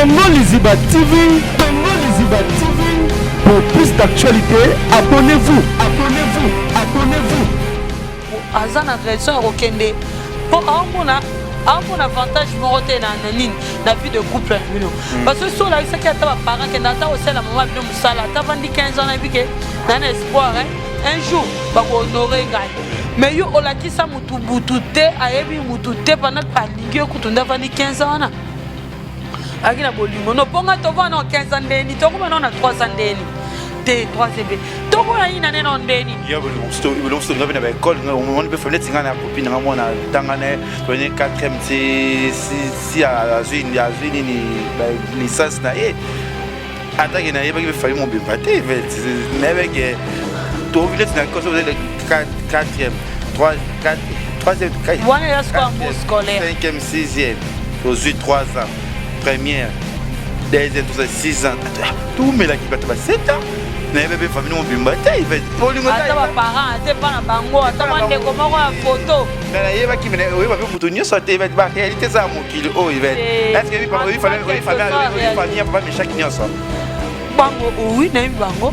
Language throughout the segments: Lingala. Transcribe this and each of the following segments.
Congo Liziba TV. Congo Liziba TV. Pour plus d'actualité, abonnez-vous. Abonnez-vous. Abonnez-vous. Azana raison à Rokende. Pour un avantage moroté na vie de couple. Parce que sur la vie, c'est qu'il y a des parents qui n'attendent aussi la maman de Moussala. Tu as vendu 15 ans et un espoir. Un jour, tu vas honorer. Mais yo olaki sa mutubutute ayebi mutute pendant que palingi kutunda vandi 15 ans na akina bolingo no ponga to vana 15 ans ndeni to kuma na 3 ans ndeni te 3 CB to kuna ina neno ndeni yo bolongo sto ngabina ba école on peut faire tinga na copine nga mona tangane prenez 4e si à Zuni ni ba licence na attaque na yeba ki fallait mon bimbaté avec to village na cause de 4e, 3e, 5e, 6e, aux 3 ans, première, deuxième, 6 ans, tout mais là qui va te passer 7 ans. Mais bébé famille mon bimbaté, il va attends parents, attends pas bango, attends de comment la photo. Mais là il va qui me oui va pour tenir ça il va être réalité ça mon kilo oh il va est-ce que il fallait pas mais chaque nion ça. Bango oui na bango.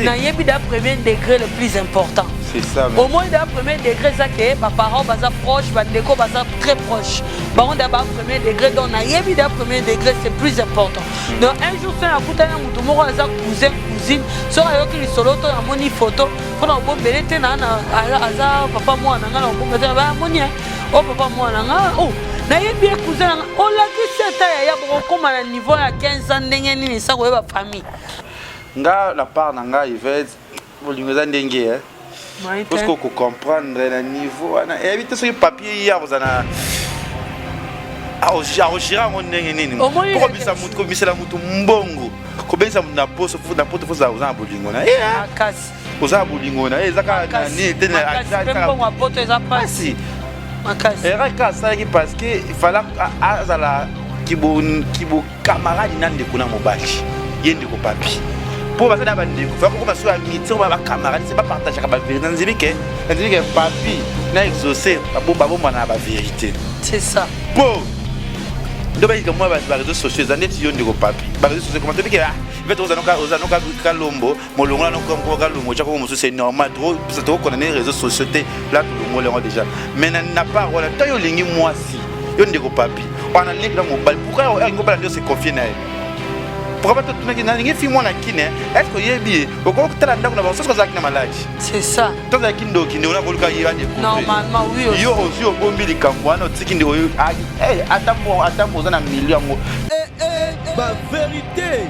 Na yebi da premier degré le plus important. C'est ça. Au moins da premier degré ça que mes parents baza proche, bandeko baza très proche. Baron da premier degré donc na yebi da premier degré c'est plus important. Donc un jour ça na kutana mutu moko aza cousin cousine, so ayoki li solo to amoni photo, fona bombele te na aza papa moi na ngala bombele ba moni oh papa moi na nga oh na yebi cousin na oh la ki seta ya boko koma na niveau ya 15 ans ndenge nini ça ko ba famille. Nga la part nanga Yvette bolingoza ndenge parce que comprendre le niveau na éviter ce papier hier vous ana aojira mon ndenge nini pour bisa mutu ko bisela mutu mbongo ko benza na poso na poto fo za uzana bolingo na akasi uzana bolingo na ezaka na ni tena akasi pour poto eza pasi akasi era kasa ki parce que il fallait azala kibo camarade nande kuna mobali yende ko papi pour passer dans bande faut qu'on passe à midi on va camarade c'est pas partager la vérité on dit que papi n'a exaucé babo na la vérité c'est ça bon donc il comme moi les réseaux sociaux ça n'est pas yo papi les réseaux sociaux comment tu dis que il va oza kalombo molongo na comme kalombo chako mosu c'est normal trop ça trop qu'on a les réseaux sociaux là tout le monde déjà mais n'a pas voilà tant yo lingi moi si yo ndeko papi on a link dans mobile pourquoi on va se confier na pourquoi pas tout na ngi fi mona kine est-ce que yebi oko tala ndako na ba sosko za kina maladi c'est ça to za kindo kinde ona voluka yande normalement oui yo aussi obombi likambo ana tiki ndi oyo atambo za na million ngo ba vérité.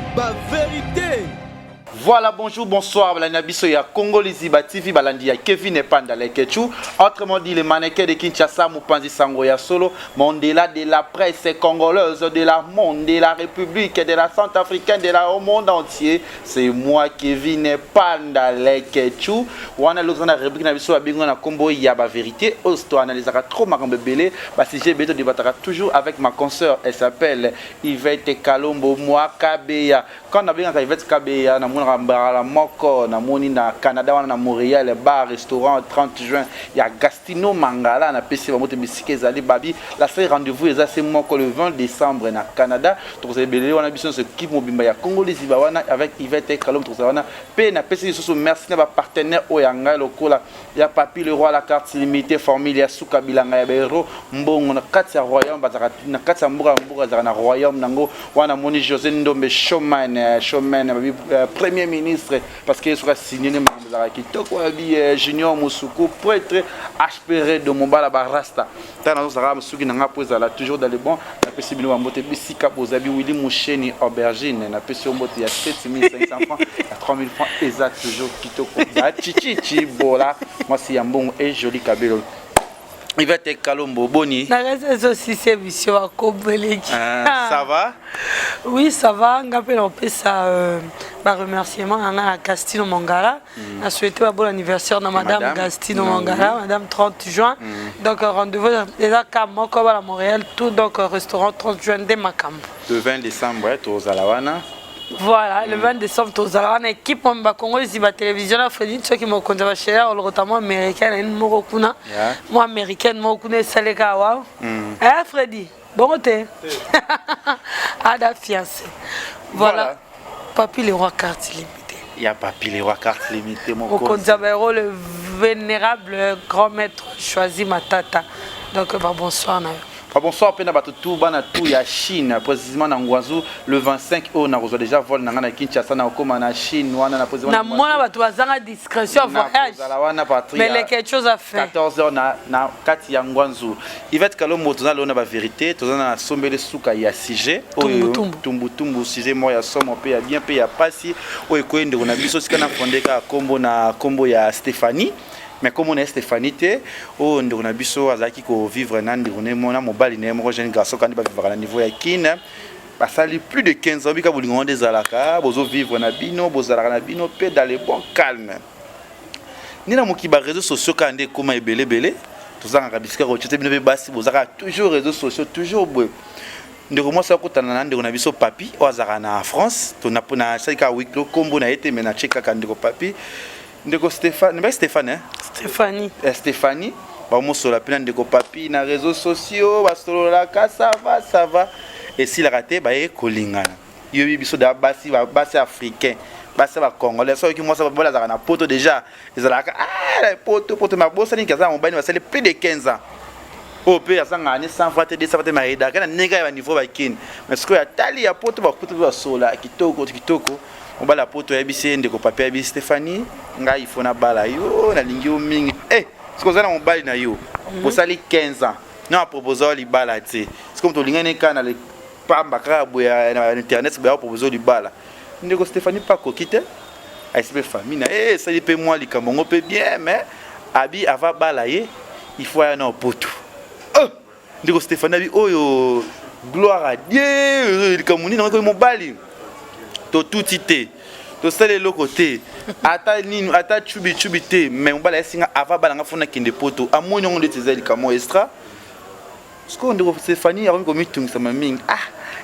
Voilà, bonjour, bonsoir, la Nabiso ya Congo Liziba TV, balandi ya Kevin Epanda Lekechu. Autrement dit, les mannequins de Kinshasa, Moupanzi Sangoya Solo, Mandela de la presse congolaise, de la monde, de la République, de la Centrafricaine, de la au monde entier. C'est moi, Kevin Epanda Lekechu. Wana lozana République Nabiso Abingo na Combo Yaba Vérité. Osto analysera trop ma belé. Bah si j'ai besoin de débattre toujours avec ma consoeur, elle s'appelle Yvette Kalombo Mwakabeya. Quand on a bien Yvette Kabeya, na la moko na moni na Canada wana na Montréal bar restaurant 30 juin ya Gastino Mangala na PC ba moto bisike zali babi la série rendez-vous est moko le 20 décembre na Canada to vous belé wana biso ce équipe mobimba ya Congo Liziba wana avec Yvette Kalom to wana pe na PC so merci na ba partenaire oyanga lokola ya Papi le roi la carte limitée formule ya Suka Bilanga ya Bero mbongo na kati ya royaume bazaka na kati ya mbuga za na royaume nango wana moni José Ndombe showman babi premier ministre parce qu'il sera signé les membres qui toko abi Junior Moussoukou prêtre aspiré de Mombala Barasta tana nous sera musuki nanga poza la toujours dans les bons la possibilité de monter bisika pozabi Willy Moucheni aubergine na pesi mbote ya 7500 francs à 3000 francs exact toujours kitoko za chichi bola moi c'est Yambongo et joli Kabelo. Il va être Kalombo Boni. Ça va? Oui, ça va. On fait ça. Remerciement à Gastino Mangala. On a souhaité un bon anniversaire à Madame Gastino Mangala, Madame 30 juin. Donc rendez-vous déjà à Montréal, tout donc restaurant 30 juin de Macam. Le 20 décembre, tu es à Lawana. Voilà, le 20 décembre, tu as une équipe de Congo, la télévision, ceux qui m'ont connu chez eux, notamment américaine, moi américaine, moi connais Salekawa. Freddy. Bon, t'es. Ada fiancé. Voilà. Papi le roi carte limitée. Il y a Papi le roi carte limitée, mon Au Konzabero, le vénérable grand maître choisi Matata. Donc, bonsoir. Bonsoir, Pena Batutu, Banatou, ya Chine, précisément dans Ngwazu, le 25 au on a déjà vol dans Kinshasa, na Okoma na Chine, on a précisément. Na mona batu bazanga discrétion voyage. Mais il y a quelque chose à faire. 14h na kati ya Ngwazu. Il va être que l'homme tozana lona ba vérité, tozana sombele suka ya sujet, tumbu sujet moi ya somme pe ya bien pe ya pasi, o ekoende on a biso sikana fondeka kombo ya Stéphanie. Mais comme on est Stéphanie, on a biso azaki ko vivre nandi on est mon mobile né mon jeune garçon quand il va vivre à niveau ya kin ba sali plus de 15 ans bika bolingo des alaka bozo vivre na bino bozalaka na bino pe dans le bon calme ni na moki ba réseaux sociaux quand ndé comment ebele tozanga bisika ko tete bino be basi bozaka toujours réseaux sociaux toujours boy ndeko moi ça kotana na ndeko na biso papi ozaka na France to na pona sika wiklo kombo na été mais na cheka quand ndeko papi ndeko Stéphane mais Stéphane Stéphanie ba mosola pena ndeko papi na réseaux sociaux ba solo la ka ça va et si la raté ba e kolingana yo biso da basi africain basi ba congolais so ki moi ça ba la na poto déjà ils la ah poto ma bossa ni kaza mobile ba sele plus de 15 ans o pe ya sanga ni 120 220 maida kana nega ya niveau ba kin mais ce que ya tali ya poto ba sola kitoko on va la poto ya bisi ndeko papi ya bisi Stéphanie nga il faut na bala yo na lingi o mingi ce que ça na mobile na yo pour ça les 15 ans non à proposer li bala ti c'est comme to lingane kana le pamba ka boya na internet ba proposer li bala ndeko Stéphanie pas kokite ASP famille na ça li pe moi li kambongo pe bien mais abi ava bala ye il faut ya na poto ndeko Stéphanie abi oyo gloire à Dieu li kamuni na ko mobile tout ité to sale le côté ata chubi te mais on bala singa ava balanga fona kinde poto amoni on de tezeli kamo extra ce qu'on de Stéphanie a comme mitung sama ming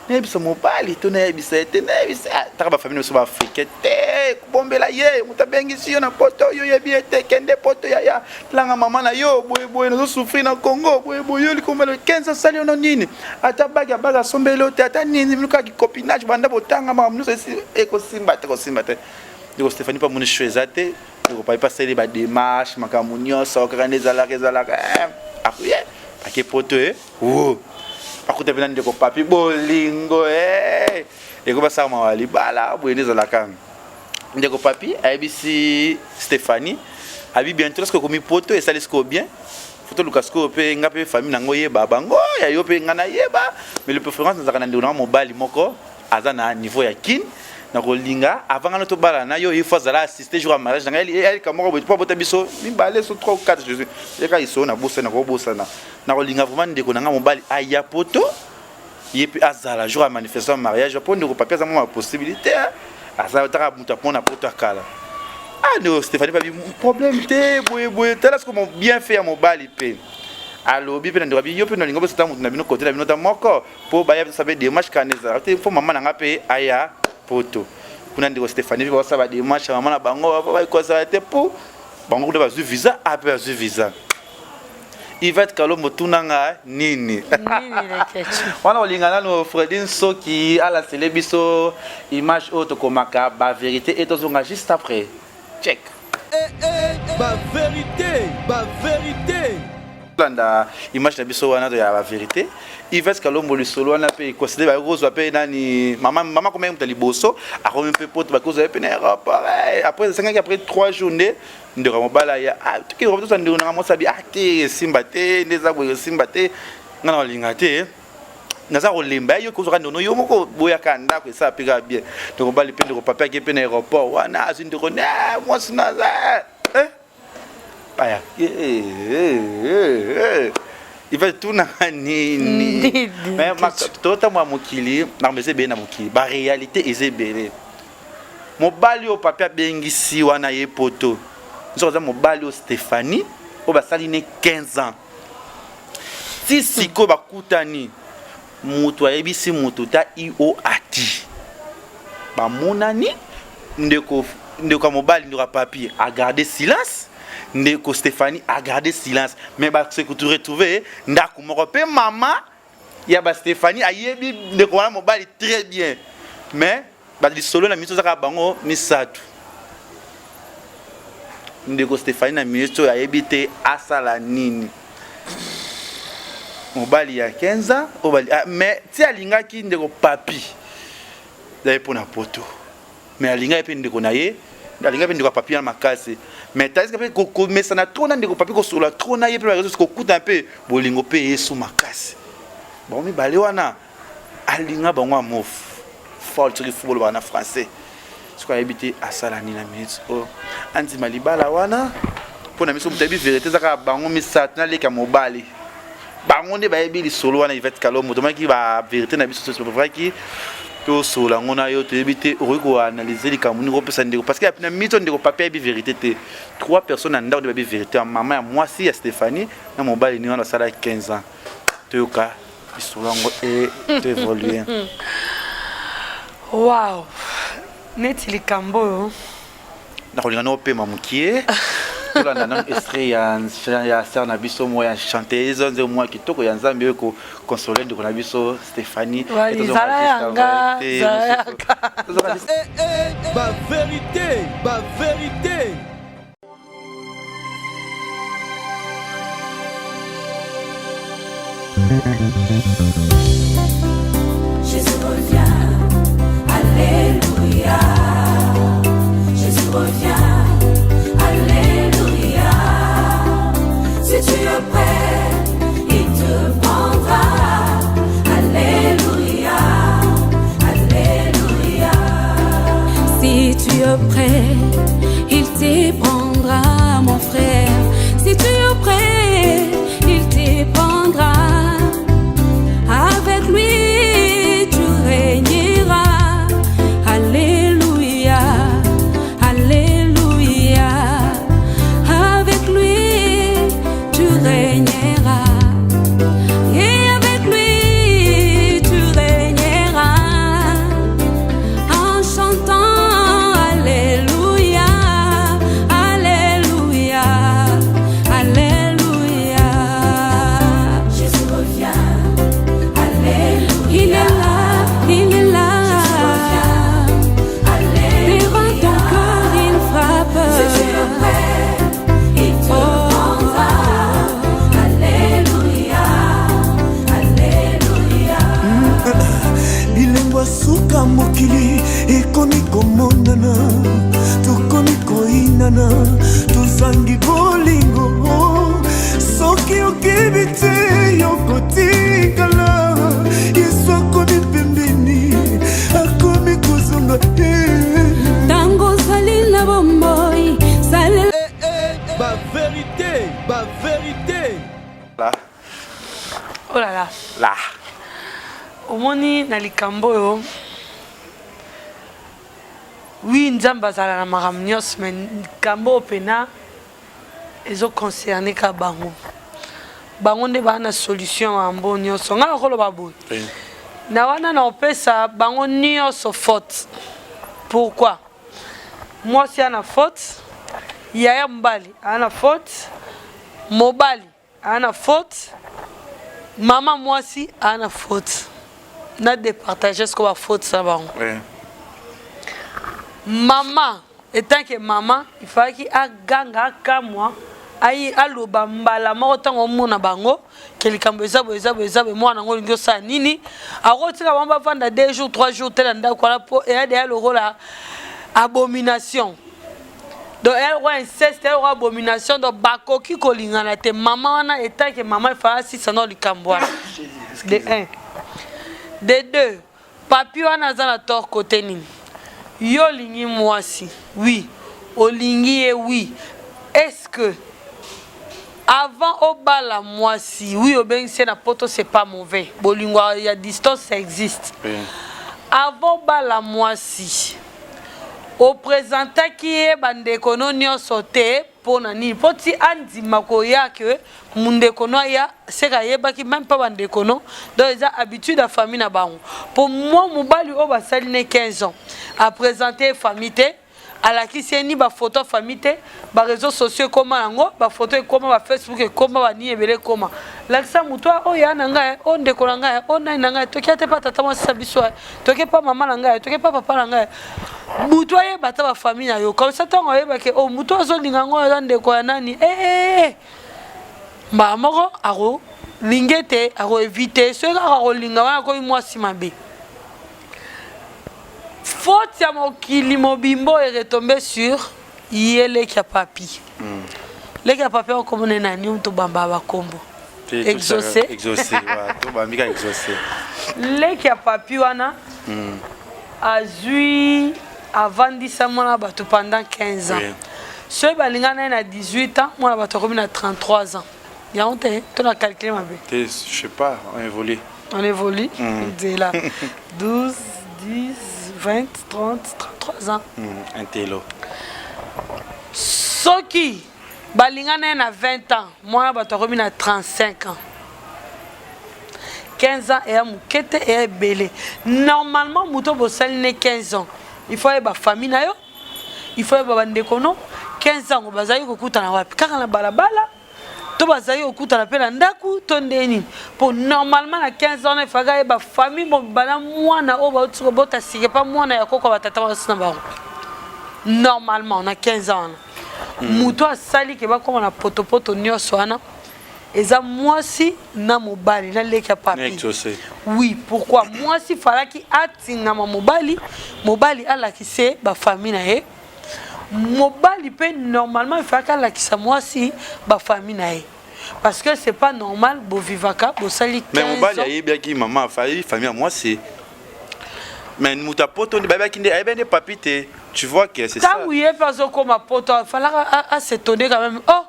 ne bisa mobali to ne bisa ta ba famille so ba africaine te bombela ye mutabengi sio na poto yo ye biete kende poto ya langa mama na yo boy no souffrir na Congo boy yo likomba le 15 sali ono nini ata baga sombelo te ata nini minuka ki copinage banda botanga mama nous eko simba te ndiko Stéphanie pas mon choisate ndiko pas passer ba démarche makamunyo so kande zalaka akuye ake poto akuta pena ndeko papi bolingo eko basa mawali bala bweneza la kanga ndeko papi abisi Stéphanie abi bientôt ce que komi poto et ça lesco bien photo lukasko pe ngape famille nango yeba bango ya yo pe ngana yeba mais le préférence nzaka na ndona mobali moko azana niveau ya kin na kolinga avant ngana to bala na yo il faut zala assister jour à mariage na elle kamoko bo bota biso mimbale so 3 ou 4 Jésus et ka iso na bossa na kolinga vraiment ndeko na nga mobali aya poto yepi azala jour à manifestation mariage pour ndeko papier za mo possibilité azala ta muta pona poto akala non Stéphanie pas problème te boye tala ce comment bien faire mobali pe allo bi pe ndeko bi yo pe no lingo bota mutu na bino côté na bino ta moko po ba ya sabe démarche kaneza te fo mama na nga pe aya poto kuna ndeko Stéphanie ba saba démarche mama na bango ba ko sa te po bango de ba zu visa après zu visa il va être calme tunanga nini wana olingana no Fredin Soki à la célébiso image auto komaka ba vérité et tozonga juste après check ba vérité landa image na biso wana ya ba vérité il va être calme le solo wana pe considérer ba rose pe nani maman comme mutali boso a comme pe pote ba cause pe na rapport après 5 après 3 journées ndeko mobala ya tuki robo to ndeko na mo sabi te simba te ndeza bo simba te ngana olinga te naza kolemba yo ko zoka yo moko boya kanda ko sa pika bien ndeko bali pe ndeko papa ke pe na aéroport wana azindeko na mo sinaza aya il va tout na ni mais tota moi mokili na mese be na mokili ba réalité ezebele mobali o papa bengisi wana ye poto nzoza mobali o Stéphanie o basali ne 15 ans si siko bakutani mutu ayebisi mutu ta io ati ba monani ndeko mobali ndeko papier a garder silence ndeko Stéphanie a gardé silence mais ba se que tu retrouver ndako moko pe mama Il y a Stéphanie, ayebi de quoi mobile très bien. Mais les solo na miso zaka bango misatu. Ndeko Stéphanie na miso ayebi te asala nini. Mobile ya 15 ans, mais ti alinga ki ndeko papi. D'ailleurs pour na poto. Mais alinga epe ndeko na ye, alinga epe ndeko papi na makase. Mais t'as que ko mais ça na trop na ndeko papi ko sur la trop na ye pe réseau ko kuta un peu bolingo pe yesu makase. Bon mi balé wana alinga bango amof. Faut tu football wana français. Ce qu'on a habité à Salani na minute. Oh anti malibala wana pour na miso mutabi vérité zaka bango mi satna le ka mobali. Bango ne ba yebi li solo wana Yvette Kalomo to ki ba vérité na biso c'est vrai qui to solo ngona yo to habité ko analyser les kamuni ko pesa ndeko parce que na mito ndeko papier bi vérité te 3 personnes en ndako de ba vérité maman ya moi si ya Stéphanie na mobali ni wana sala 15 ans. Toyoka isolango et évoluer. Wow. Neti likambo. Na kolinga no pe mamukie. Tola na extrait ya sœur na biso mo ya chanteuse nze mo kitoko ya Nzambe ko consoler de na biso Stéphanie. Ba vérité, ba vérité. Jésus revient, alléluia. Jésus revient, alléluia. Si tu es prêt, il te prendra, alléluia, alléluia. Si tu es prêt, il te prendra, mon frère. Si tu es prêt, il te prendra. Avec lui, tu régneras. Alléluia, alléluia. Avec lui, tu régneras. Et avec lui, tu régneras. En chantant alléluia, alléluia, alléluia. Jésus revient. Il est là, il est là. Devant ton cœur, il frappe. Si tu es prêt, il te prendra. Alléluia, alléluia. Bilengwa suka mokili ekomi komonana tokomi koinana tozangi bolingo soki okebi te yokotikala yesu akomi pembeni akomi kozonga Tango salila bomboy, salila. ba vérité Là. Oh là là. Là. Omoni na likambo yo. Oui, Nzambe azala na makambo nyonso mais likambo pena ezo concerner ka bango. Bango nde ba na solution mambo nyonso. Nga koloba boy. Na wana na opesa bango nyonso faute. Pourquoi? Moi si ana faute, yaya mbali ana faute, mobali ana faute, maman moi si ana faute. Na départager ce qu'on va faute ça bango. Maman, étant que maman, il fallait qu'il a ganga kamwa, aïe aloba mbala moko tango mona bango, que les cambeza moi nango ngio sa nini, a rotira bamba vanda 2 jours 3 jours tel anda quoi pour et derrière le rôle la abomination. Donc elle roi inceste, elle roi abomination donc bakoki kolingana te maman na étant que maman il fallait si ça non le cambois. De 1. De 2, papi wana za na tort côté nini. Yo lingi mwasi, oui. Olingi et oui. Est-ce que avant au bala mwasi, oui, au ben c'est na poto c'est pas mauvais. Bolingwa il y a distance ça existe. Oui. Avant bala mwasi, au présentant qui est bandeko no nyonso te pour nani. Poti andi makoya que mundeko no ya seka yeba ki même pas bandeko no. Donc ils ont habitude à famille na bango. Pour moi mobali o basali ne 15 ans. À présenter famille alakisi ye ni bafoto famille te baréseaux sociaux ekoma yango bafoto ekoma bafacebook ekoma bani ebele ekoma lakisa motu oyo ya na ngai oyo ndeko na ngai oyo nani na ngai tokia te mpa tata mwasi biso tokie mpa mama na ngai tokie mpa papa na ngai motu ayeba ta bafamille na yo komisa ntango oyebake o motu azolinga yango eza ndeko ya nani mbala moko akolinga ete akoevite soki kaka kolinga wana koyi mwasi mabe faute ya mokili mobimbo eretombe sur ye leki ya papi leki ya papi akomone nani moto bamba bakombo exaucé leki ya papi wana azwi avandisa mwana bato pendant 15 ans soki balinga na ye na 18 ans mwana bato akomi na 33 ans yango te tona calcule mabe je sais pas on évolue nzela 12 10 20 30 33 ans un télo soki balinga na ye na 20 ans mwana bato akomi na 35 ans 15 ans eya moke te eya ebele normalement moto bosali ne 15 ans il faut yeba famille na yo il faut yeba bandeko no 15 ans bazali kokutana wapi kaka na balabala to bazali kokutana mpe na ndaku to ndeni po normalement na 15 ans efaka yeba famille bana mwana oyo bauti kobota sike pa mwana ya koko batata basi na bango normalement na 15 ans moto asali ke bakoma na potopoto nyonso wana eza mwasi na mobali na leki ya papi oui pourquoi mwasi falaki atingama mobali alakise bafamille na ye mobali pe normalement ifalaki alakisa mwasi bafamille na ye parce que c'est pas normal bovivaka bosali 15 ans mais mobali ayebiaki mama famille ya mwasi mais muta poto babaki nde ayebende papi te tu vois que c'est ça tangu ye pas okoma poto falaka s'étonner quand même oh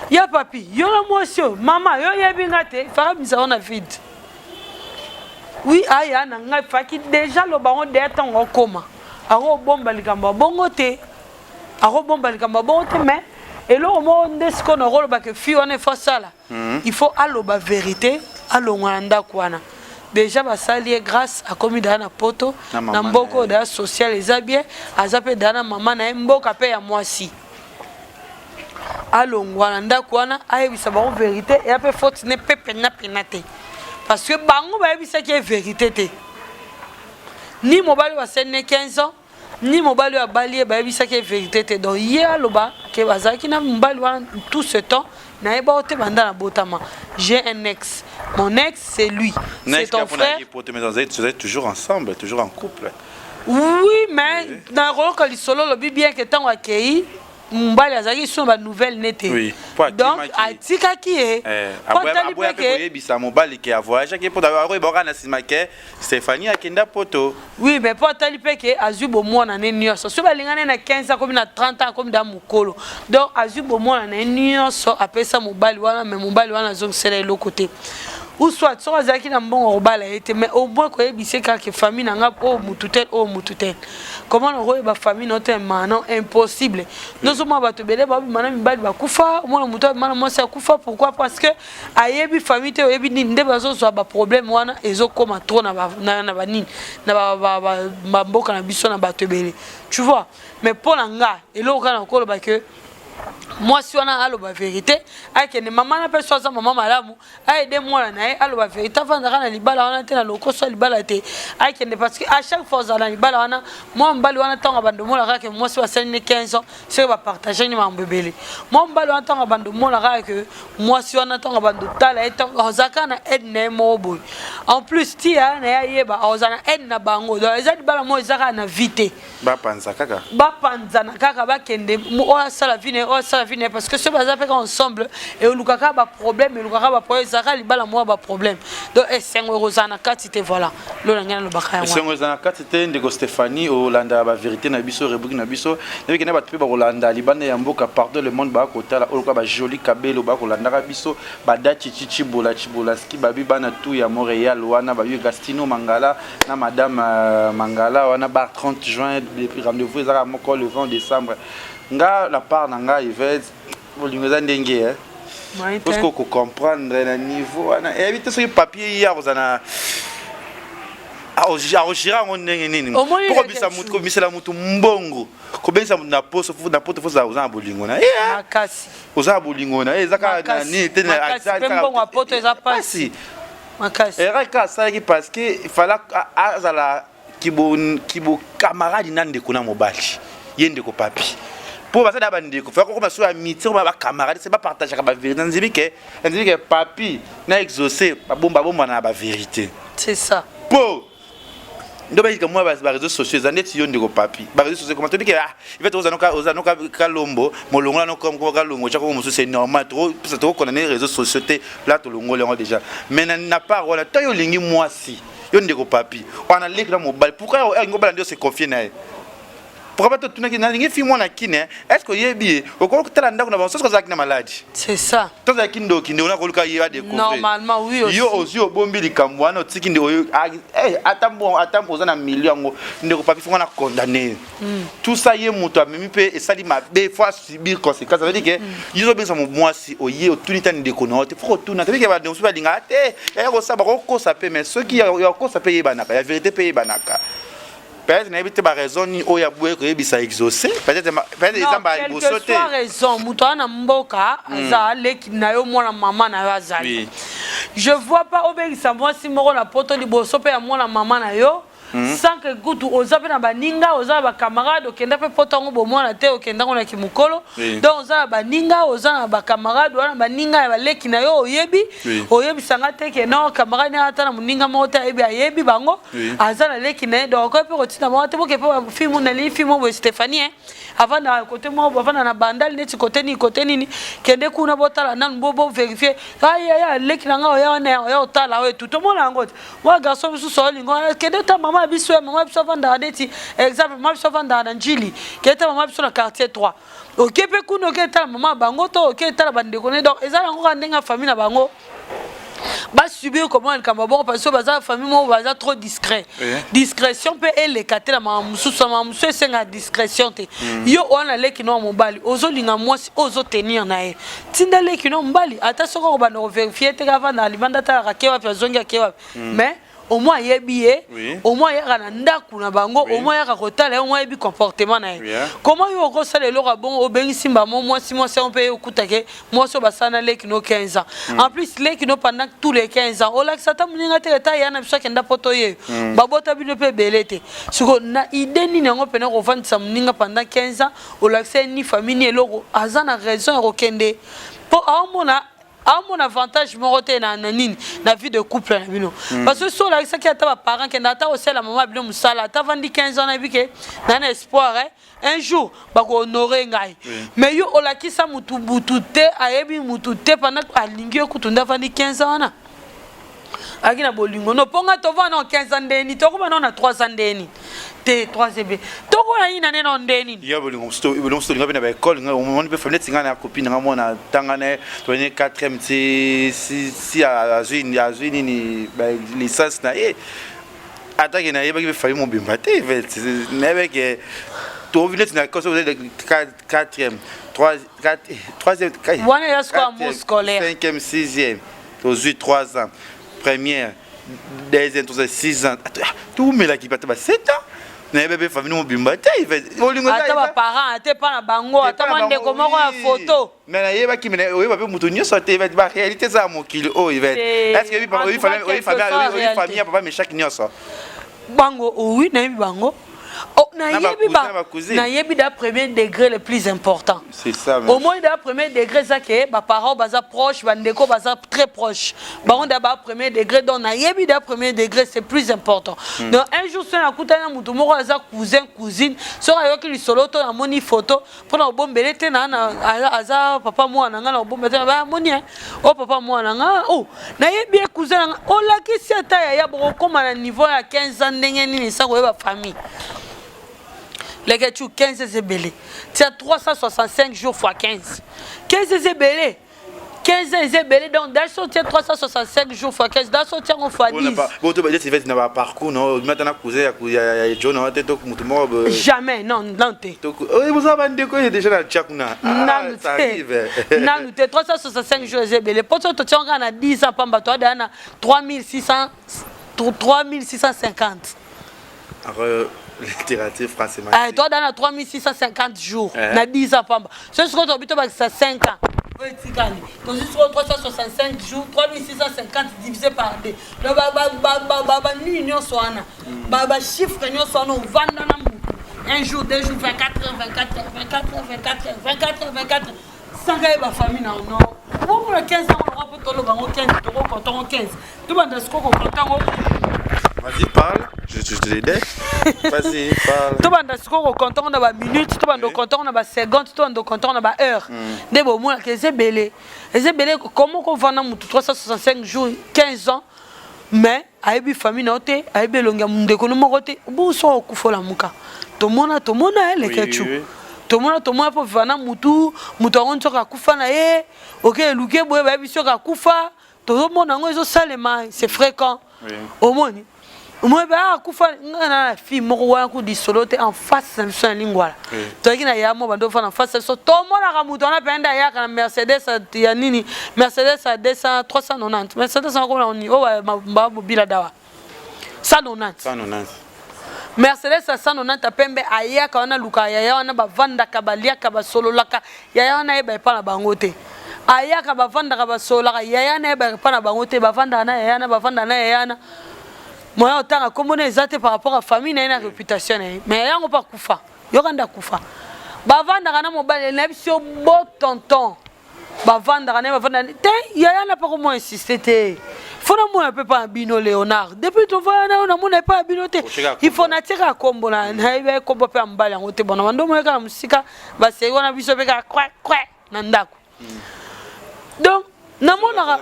ya papi yo la mwasi mama yo yebinga te faka misa on a vide oui aya na ngai faki déjà lo bango de tango okoma ako bomba likambo bongo te mais eloko mo ndesko na rolo ba ke fi on est face là il faut aloba vérité alongwa ndako wana déjà basali grâce à komi dana poto na mboko da social eza bien azape dana mama na mboka pe ya mwasi alongwa na ndako wana ayebisa bango vérité et ape faute ne pe pena te parce que bango bayebisa ki vérité te ni mobali wa sene 15 ans ni mobali wa bali bayebisa ki vérité te donc ye aloba ke bazaki na mobali wa tout ce temps na eba ote banda na botama j'ai un ex mon ex c'est lui c'est ton frère vous êtes toujours ensemble toujours en couple oui mais na roko lisolo lobi bien que tant akei mbali azaki sur ba nouvelle nete donc atika ki aboya pe koyebisa mobali ke voyage ke poto ba boka na simake Stéphanie akenda poto oui mais po tali pe ke azu bo mona ne nyonso so balingana na 15 ans comme na 30 ans comme da mukolo donc azu bo mona ne nyonso apesa mobali wana mais mobali wana zo sele lo côté ou soit so azaki na mbongo robala ete mais au moins koyebise kaka famille nanga o mututel comment on roye ba famille note manon impossible nous sommes bato belé ba mana mibali bakufa mona mutu mana mwasi akufa pourquoi parce que ayebi famille te oyebi nini nde bazo so ba problème wana ezokoma trop na ba nini na ba mboka na biso na bato belé tu vois mais pour nga eloko na kolo ba que moi si on a aloba vérité ayeke ne mama na pe soza mama malamu ayede mwana na ye aloba vérité avandaka na libala wana te na lokoso libala te ayeke ne parce que à chaque fois ozala na libala wana mwa mobali wana ntango abandomolaka ke mwasi basali ne 15 ans soki bapartage ni mambo ebele mwa mobali wana ntango abandomolaka ke mwasi wana ntango abandotala ye ozalaka na aide na ye moko boye en plus ti ya na ye ayeba ozala na aide na bango donc eza libala moko ezaka na vie te bapanzana kaka bakende oyo asala vie na ye vie parce que ce bazar fait ensemble et au lukaka ba problème et lukaka ba problème zaka libala moi ba problème donc et 5 € na katite voilà lo ngana lo bakaya moi 5 € na katite ndeko Stéphanie Olanda ba vérité na biso rebuki na biso ndeko kena ba tupe ba Olanda libana ya mboka pardon le monde ba kotala oluka ba joli kabelo ba Olanda ka biso ba dati chichibola ski babi bana tout ya Montréal wana ba Gastino Mangala na madame Mangala wana ba 30 juin depuis rendez-vous ezaka moko le 20 décembre nga la part nanga Yves bolingoza ndenge parce que comprendre na niveau ana et vite ce papier hier vous ana aogira ngo ndenge nini pour bisa mutu ko misela mutu mbongo ko benza na poso fu na poto foza uza bolingo na makasi uza bolingo na ezaka na ni tena akasa mbongo a poto eza pasi makasi eraka ça qui parce que il fallait azala kibo camarade nande kuna mobali yende ko papi pour passer d'abord ndeko faut qu'on soit amitié ba camarade c'est pas partager ba vérité nzibi que papi na exaucer ba bomba na ba vérité c'est ça pour ndoba yika moi ba réseaux sociaux za net yo ndeko papi ba réseaux sociaux comment tu dis que il va ozanoka kalombo molongola no comme kalongo cha ko musu c'est normal trop c'est trop qu'on a les réseaux sociaux là to longo le déjà mais na parole to yo lingi moi si yo ndeko papi on a l'écran mobile pourquoi ngobala ndio se confier na pourquoi pas tout na ngi fi moi na kine est-ce que yebi okolo kutala ndako na banso ko na maladie c'est ça to za kindo na ko luka ya découvrir normalement oui aussi yo aussi obombi likambo wana otiki ndi oyo atambo za na million ngo ndeko papi fo na condamné tout ça yé muto amemi pe esali mabe faut subir conséquences ça veut dire que yo bien ça moi si oye otunita ndeko na te faut tuna te que ba ndeko ba linga te ko sa ba ko sa pe mais ceux qui ko sa pe yebanaka la vérité pe yebanaka peut-être n'a pas raison ni oya boué que bisa exaucer peut-être exemple à bosoter quelle soit raison muto na mboka za leki na yo mwana mama na yo azali je vois pas obéisa moi si moko na poto liboso pe ya mwana mama na yo sans que gutu ozape na baninga oza ba camarade okenda pe poto ngo bomona te okenda ngo na kimukolo donc oza baninga oza na ba camarade wana baninga ya baleki na yo oyebi sanga te ke non camarade na ata na muninga mota ayebi bango aza na leki na donc ko pe kotina mo te boke pe filmu na li filmu bo Stéphanie avant na côté mo avant na bandal neti côté nini kende kuna botala nan bobo vérifier ya leki na nga ya otala we tout mo na ngo wa garçon bisu so lingo kende ta mama biso vanda deti exemple mama biso vanda na njili kete mama biso na quartier 3 okepe kuno kete mama bango to kete la bande connaît donc ezala ngo ndenga famille na bango ba subir comment elle kamabo parce que baza famille mo baza trop discret discrétion peut elle ekate la mama musu senga discrétion te yo ona leki no mobali ozolinga mwasi ozo tenir na e tinda leki no mbali ata soko ba no vérifier te avant na libanda ta rakewa pe zongi akewa mais au moins yebié au moins yaka na ndaku na bango au moins yaka kotala au moins yebi comportement na comment yo ko sala le bon obengi simba moi si moi c'est on peut okutake moi so basana leki no 15 ans en plus leki no pendant tous les 15 ans o la sata muninga te ta yana biso kenda poto ye babota bino pe belete siko na idée ni ngo pena ko vantisa muninga pendant 15 ans o la ni famille eloko azana raison ko kende po mon avantage moroté na nini na vie de couple na bino parce que so la ça qui ata ba parents que nata o sela maman bino musala ata vandi 15 ans na bike na espoir un jour ba ko honorer ngai mais yo o la ki sa mutu te ayebi mutu te pendant alingi okutunda vandi 15 ans na akina bolingo no ponga to vana 15 ans ndeni to ko na 3 ans ndeni te 3 to ko ina ne no ndeni ya bolingo sto ngabena ba école on peut famille tinga na copine ngamo na tangane to ne 4e si azuni ni ba licence na attaque na yeba ki famille mo bimba te nebe ke to vile na cause de 4e 3e wana ya score scolaire 5e 6e aux 3 ans première deuxième 6 ans tout mais là qui pas 7 ans na bébé famille mo bimba te ata ba parents ate pa na bango ata mande ko moko ya photo mais na yeba ki mais oyeba pe mutu nyoso te ba réalité ça mo kilo est-ce que famille papa mais chaque nyoso bango oui na bango na yebi da premier degré le plus important c'est ça au moins da premier degré ça que ba parents baza proche bandeko baza très proche bango da ba premier degré donc na yebi da premier degré c'est plus important donc un jour ça na kutana mutu moko aza cousin cousine so ayo ki lisolo to na moni photo pona obombele te na aza papa mwana nga na obombele ba moni o papa mwana nga na yebi cousin nga o la ki si ata ya boko koma na niveau ya 15 ans ndenge nini ça ko ba famille. Les gars, 15 c'est belé. Tu as 365 jours fois 15. 15 c'est belé. 15 c'est belé. Donc, dans ce tu as 365 jours fois 15. Dans ce tu as fois 10. Jamais, non, non. Non, 365 jours c'est belé. Pour ça, tu as 10 ans, tu as 3600. 3650. Littérature française. Toi, dans 3650 jours, na 10 ans, ce sera ton but, c'est 5 ans. Donc, ce sera 365 jours, 3650 divisé par 2. Donc, l'union soit là. Chiffre, nous sommes un jour, 2 jours, 24 heures, 24 heures, 24 heures, 24 heures, 24 heures, 24 heures. 5 ans, il va famille, non. Pour 15 ans, on aura pour tout le monde 15, on 15. Tout le monde, ce qu'on compte. Vas-y, parle. Je te l'aide. Vas-y, parle. Tout le monde, ce qu'on compte, on a des minutes, tout le monde, compte, on a des secondes, tout le monde, compte, on a des heures. Des beaux mots, c'est belé. C'est belé, comment on va dans 365 jours, 15 ans, mais, à une famille, à une longue, monde, économique, où sont au coup, la mouka. Tout le monde, les ketchup. Tout le monde pour vivre mutu on soka kufa na ye OK luke boye ba biso ka kufa tout le monde ngo zo salema c'est fréquent au moni moi ba kufa na fille moko wa ku di solote en face na lingwala to kina ya mo bando fa en face so to mona ka mutu na penda ya kana Mercedes ya nini Mercedes à 390 Mercedes ko na oni o ba bila dawa 190 Mercedes à 190 pembe aya ka wana luka ya wana bavanda ka balia ka basololaka ya wana eba pa na bangote aya ka bavanda ka basololaka ya wana eba pa na bangote bavanda na ya wana bavanda na ya wana moi otanga komona ezate par rapport à famille na ina réputation mais yango pa kufa yokanda kufa bavanda kana mobile na biso bo tonton bavanda kana bavanda te ya wana pa comment insister te. Faut na mona peut pas bino Léonard depuis tu vois na mona pas binoté il faut na tira kombo na ibe kombo pe ambala ngote bona mando mo ka musika ba se wana biso be ka kwa na ndako donc na mona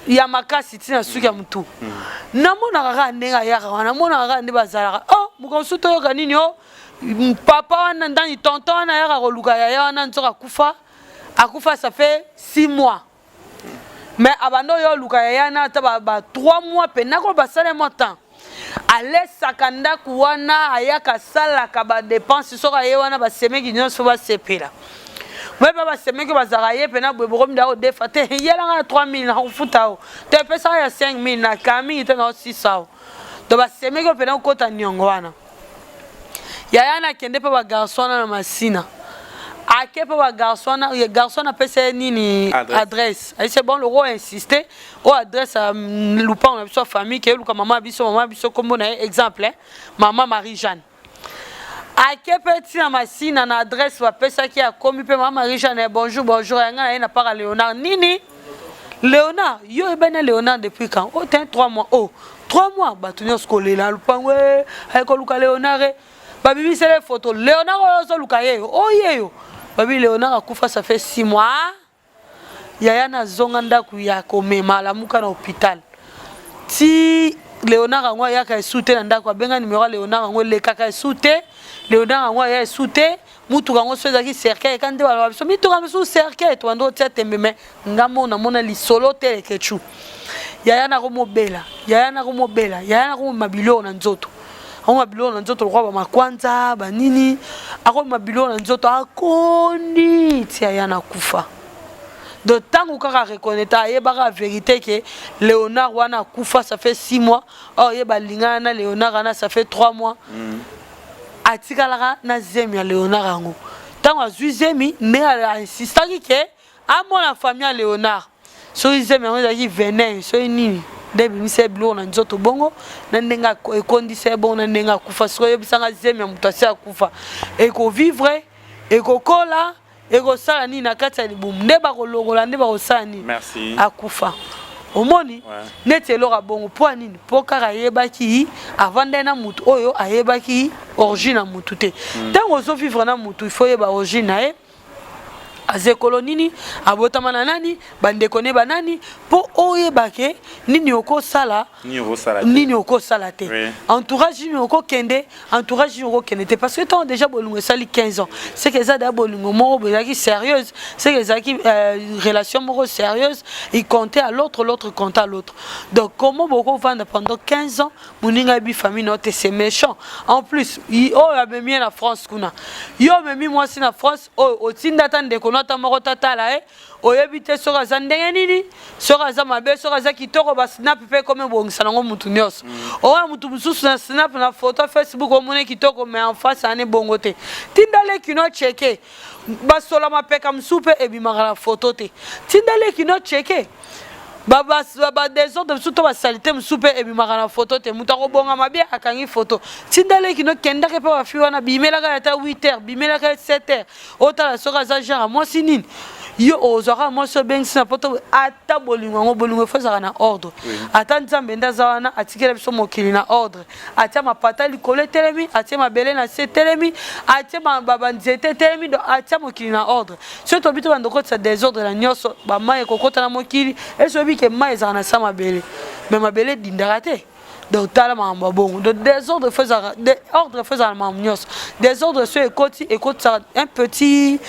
ya makasi tina suka mtu na mona ka ndenga ya ka na mona ka ndiba zala oh mukosuto yo kanini oh papa wana ndani tonton na ya ka luka ya wana nzoka kufa akufa ça fait 6 mois. Mais abando yo luka yana ta ba 3 mois pe nako ba sale mo temps ale sakanda kuwana ayaka sala ka ba dépense so ka yewana ba semeki nyonso ba sepela moi ba semeki ba zaraye pe na bwebo mda o defate yela 3000 na kufuta o te pesa ya 5000 na kami te na 600 do ba semeki pe na kota nyongo wana yana kende pe ba garçon na masina à quel point garçon a passé nini adresse c'est bon le roi insister au adresse à Lupin on a besoin famille qui est Luka maman biso comme on a exemple maman Marie-Jeanne à quel petit na machine na adresse va passer qui a commis pe maman Marie-Jeanne bonjour yanga na pas Léonard nini Léonard yo e ben Léonard depuis quand oh 3 mois oh 3 mois ba tenir scolaire là Lupin ouais avec Luka Léonard ba bibi c'est les photos Léonard zo Luka ye oh yeyo Babi Léonard a kufa ça fait 6 mois. Yaya na zonga ndaku ya komema la muka na hôpital. Si Léonard angwa ya ka soute na ndaku benga numéro Léonard angwa le kaka soute. Léonard angwa ya soute. Mutu kango soza ki cercueil kandi ba so mitu kango so cercueil to ando tia tembe ngamo na mona li solo te kechu. Yaya na ko mobela. Yaya na ko mabilo na nzoto. On a bilon nzoto roi ba makwanza ba nini ako mabilo nzoto akondi tia yana kufa de tango kaka reconnaître ye ba vérité que Léonard wana kufa ça fait 6 mois oh ye ba lingana Léonard ana ça fait 3 mois atikala na zemi ya Léonard ango tango azui zemi ne a insistaki que a mon famille Léonard so zemi ango zaki venin so nini debi mise blo na nzoto bongo na ndenga ekondise bon na ndenga kufa so yebisanga zemi ya mutasi akufa eko vivre eko kola eko sala ni na kati ya libumu ndeba kolongola ndeba kosala ni akufa omoni neti elora bongo po nini po kaka yebaki avant na mutu oyo ayebaki origine na mutu te tango zo vivre na mutu il faut yeba origine na azekolo nini abotama na nani bandeko ne banani po oyebake nini oko sala te entourage ni oko kende te parce que tant déjà bolungo sali 15 ans c'est que ça d'abord bolungo moko bezaki sérieuse c'est que ça qui relation moko sérieuse il comptait à l'autre comptait à l'autre donc comment beaucoup vendre pendant 15 ans moninga bi famille note c'est méchant en plus oh a même en France kuna yo même moi si na France oh otinda tande ko tata moko tatala oyebi te soki aza ndenge nini soki aza mabe soki aza kitoko basnap mpe ekome ebongisa nango mutu nyonso oyo mutu mosusu na snap na photo Facebook omone kitoko mais en face ane bongo te tindale kino cheke basola mapeka mosusu mpe ebimaka na photo te tindale kino cheke desordre mosusu to basalite mosusu mpe ebimaka na photo te moto akobonga mabe akangi photo tindale kino kendaka mpe bafi wana bimelaka ata 8h bimelaka 7h otala soki aza genre mwasi nini yo ozwaka mwasi obengisi na poto ata bolingo yango bolingo efo ezalaka na ordre ata nzambe nde aza wana atikela biso mokili na ordre atia mapata likolo etelemi atia mabele na se etelemi atia banzete etelemi donc atia mokili na ordre soki tobi to bando kotisa désordre na nyonso bamai ekokota na mokili esi oyebi ke mai ezalaka na sa mabele me mabele edindaka te donc tala makambo bongo donc désordre faisant ordre faisant makambo nyonso désordre sur écoute un petit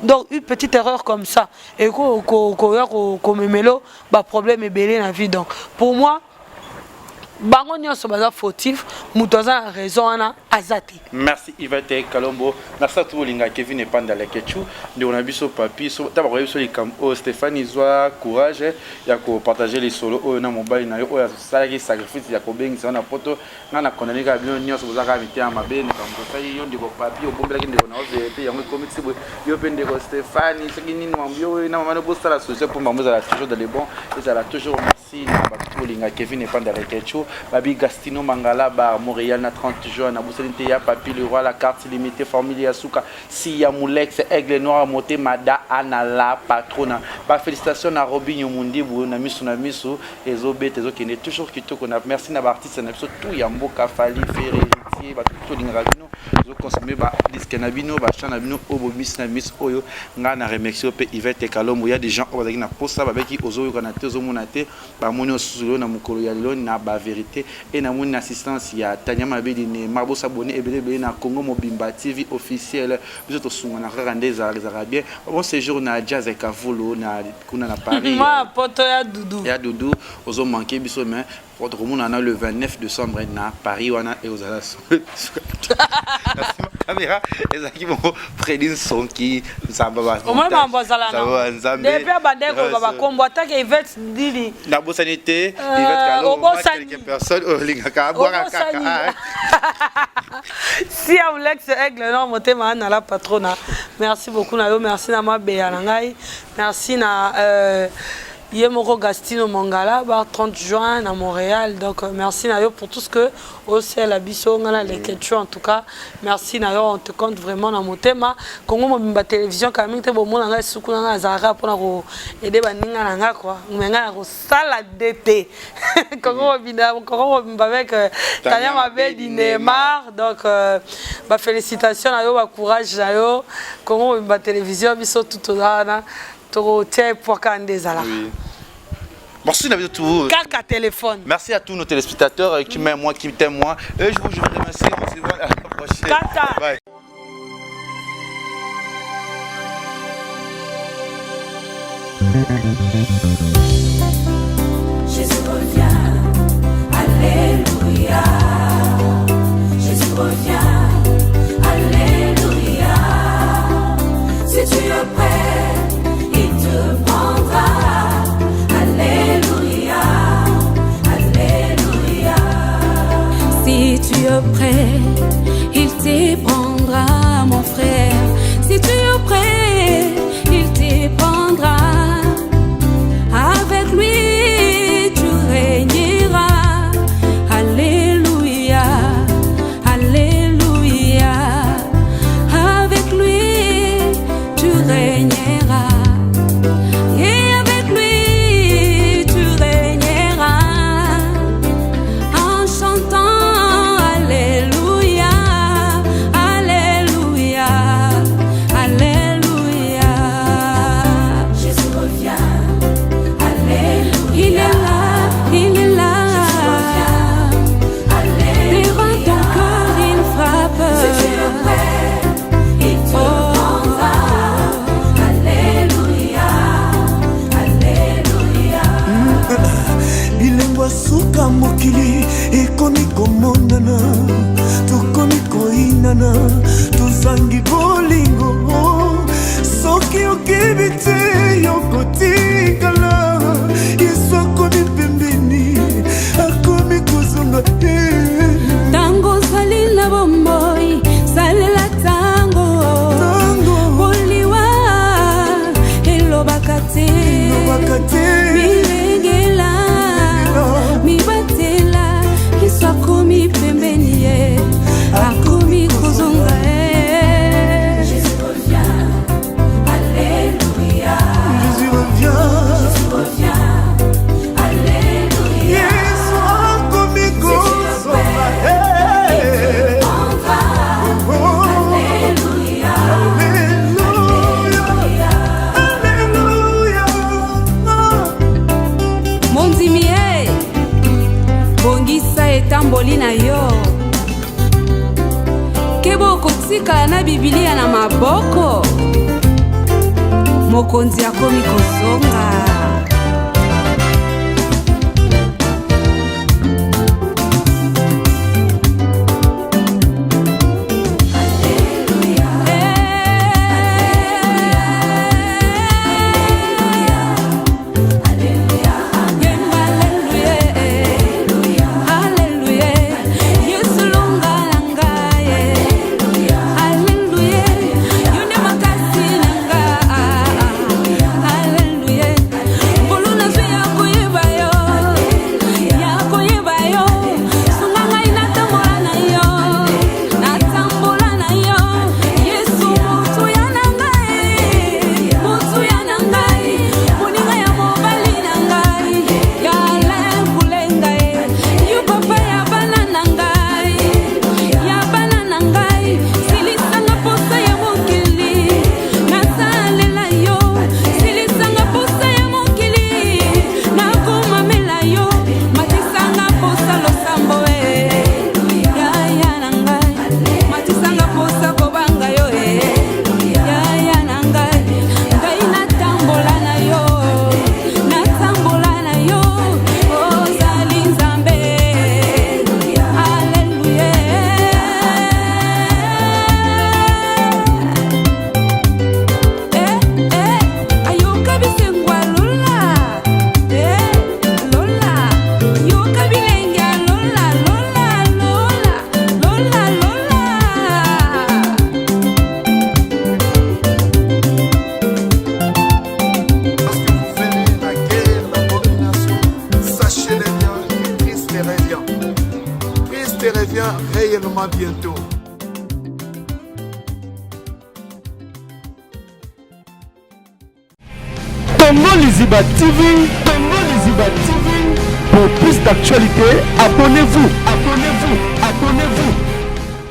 donc une petite erreur comme ça et ko memelo ba problème ebelé na vie donc pour moi bango nyonso baza fautif mutu aza na raison wana azati. Merci Yvette Kalombo. Merci à tout linga Kevin Epanda la Kechu. De on a vu so papi so d'abord sur les cam Stéphanie Zoa courage ya ko partager les solos na mobile na yo ya salaki sacrifice ya ko bengi sana poto na condamner ka bien nyonso bozaka miti ama ben comme ça yo ndiko papi o bombela kinde na vérité ya mo comics yo pende ko Stéphanie ce qui ni mwambio na mama no posta la société pour maman ça toujours dans les bons et ça toujours merci na tout linga Kevin Epanda la Kechu. Babi Gastino Mangala Bar Montréal na 30 juin na Bousselinte ya Papi le roi la carte limitée famille Asuka Sia Moulex Aigle Noir Moté Mada Anala patrona ba félicitations na Robinho Mundi bu na misu ezobete ezokende toujours kitoko na merci na ba artiste na biso tout ya mboka Fali Ferreritier ba tout linga bino zo consommer ba disque na bino ba chana bino obo miss na miss oyo nga na remercier pe Yvette Kalombo ya des gens bazaki na posa ba beki ozo ko na te ozo monate ba moni osulo na mukolo ya lelo na ba vérité et na mon assistance ya Tanya Mabedi ne mabo s'abonner ebele na Congo Mobimba TV officiel vous êtes sunga na rendez-vous les arabiens bon séjour na Jazz et Kavulo na kuna na Paris moi poto ya Doudou ozo manquer biso mais votre monde en a le 29 décembre na Paris wana et aux alas caméra ezaki bon prédine son qui nzamba ba au moins bambazala na depuis bandeko baba kombo atake Yvette dili na bosanité Yvette Kalombo quelques personnes lingaka boira kaka si Alex Aigle non motema na la patrona merci beaucoup na yo merci na mabeya na ngai merci na Yemoko Gastino Mangala, 30 juin à Montréal. Donc merci Nayo pour tout ce que au ciel abisso ngala les Kechu en tout cas. Merci Nayo, on te compte vraiment dans mon thème. Congo Mobimba télévision quand même te bon mon nga suku nga zara pour na aider baninga nga quoi. Menga ko sala d'été. Congo Mobimba avec Tanya Mabedi Neymar. Donc bah félicitations Nayo, bah courage Nayo. Congo Mobimba télévision biso tout là. Merci à tous. Téléphone. Merci à tous nos téléspectateurs qui m'aiment moi, qui t'aiment moi. Et je vous remercie. On se voit à la prochaine. Bye. Jésus revient, alléluia. Jésus revient, alléluia. Si tu es prêt, il te prendra. Alléluia, alléluia. Si tu es prêt, il te prendra, mon frère. Si tu es prêt, il te prendra. Avec lui, tu régneras. Alléluia, alléluia. Avec lui, tu régneras. Et avec lui, tu régneras. En chantant Alléluia, Alléluia, Alléluia. Jésus revient. Il est là, il est là. Devant ton cœur, il frappe. Si tu es prêt, il te prendra. Alléluia, Alléluia. Bilembo suka mokili ekoni komonana tokoni koinana tozangi bolingo soki nakebi te yokotikala yesu akomi pembeni akomi kozonga tango ozali na bomoi salela tango koliwa elobaka te milengela mibatela yesu akomi pembeni ye akomi kozonga Jésus revient, alléluia. Jésus revient, alléluia. Yesu akomi kozonga Alléluia, Alléluia, mondimi ye bongisa etamboli na yo kebo kotikala na bibilia na maboko mokonzi akomi kozonga réellement bientôt. Congo Liziba TV, Congo Liziba TV. Pour plus d'actualités, abonnez-vous.